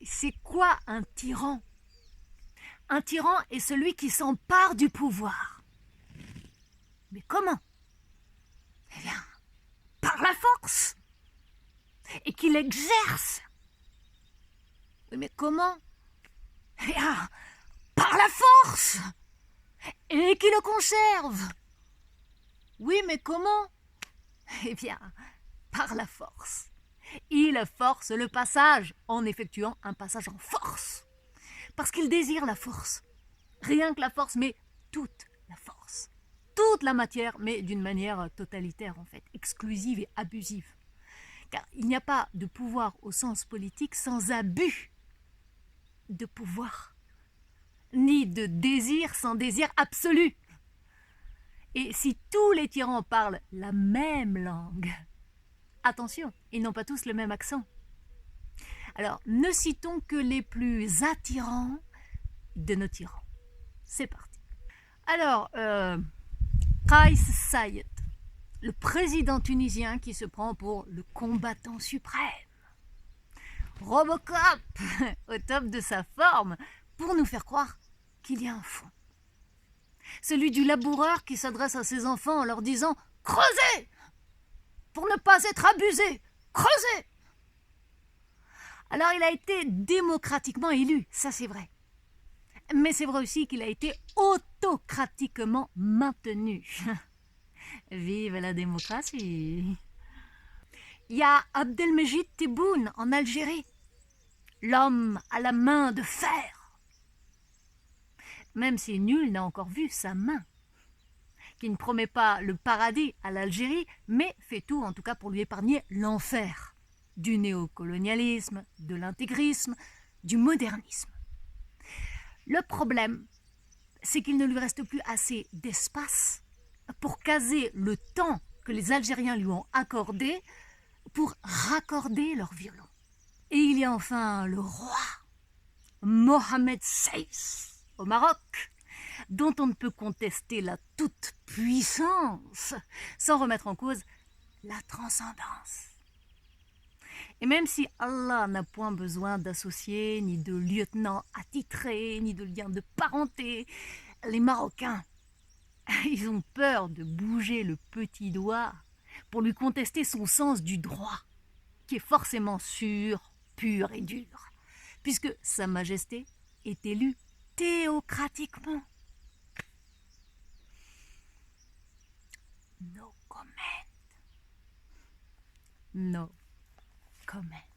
C'est quoi un tyran? Un tyran est celui qui s'empare du pouvoir. Mais comment? Eh bien, par la force. Et qu'il exerce. Oui, mais comment? Eh bien, par la force. Et qui le conserve. Oui, mais comment? Eh bien, par la force. Il force le passage en effectuant un passage en force. Parce qu'il désire la force. Rien que la force, mais toute la force. Toute la matière, mais d'une manière totalitaire en fait, exclusive et abusive. Car il n'y a pas de pouvoir au sens politique sans abus de pouvoir, ni de désir sans désir absolu. Et si tous les tyrans parlent la même langue, attention, ils n'ont pas tous le même accent. Alors, ne citons que les plus attirants de nos tyrans. C'est parti. Alors, Kais Saied, le président tunisien qui se prend pour le combattant suprême. Robocop, au top de sa forme, pour nous faire croire qu'il y a un fond. Celui du laboureur qui s'adresse à ses enfants en leur disant « Creusez ! Pour ne pas être abusé, creusez !» Alors il a été démocratiquement élu, ça c'est vrai. Mais c'est vrai aussi qu'il a été autocratiquement maintenu. Vive la démocratie! Il y a Abdelmejid Tebboune en Algérie, l'homme à la main de fer. Même si nul n'a encore vu sa main, qui ne promet pas le paradis à l'Algérie, mais fait tout en tout cas pour lui épargner l'enfer du néocolonialisme, de l'intégrisme, du modernisme. Le problème, c'est qu'il ne lui reste plus assez d'espace pour caser le temps que les Algériens lui ont accordé pour raccorder leur violon. Et il y a enfin le roi, Mohamed VI, au Maroc, dont on ne peut contester la toute-puissance sans remettre en cause la transcendance. Et même si Allah n'a point besoin d'associés, ni de lieutenants attitrés, ni de liens de parenté, les Marocains, ils ont peur de bouger le petit doigt pour lui contester son sens du droit, qui est forcément sûr, pur et dur, puisque Sa Majesté est élue théocratiquement. No comment. No comment.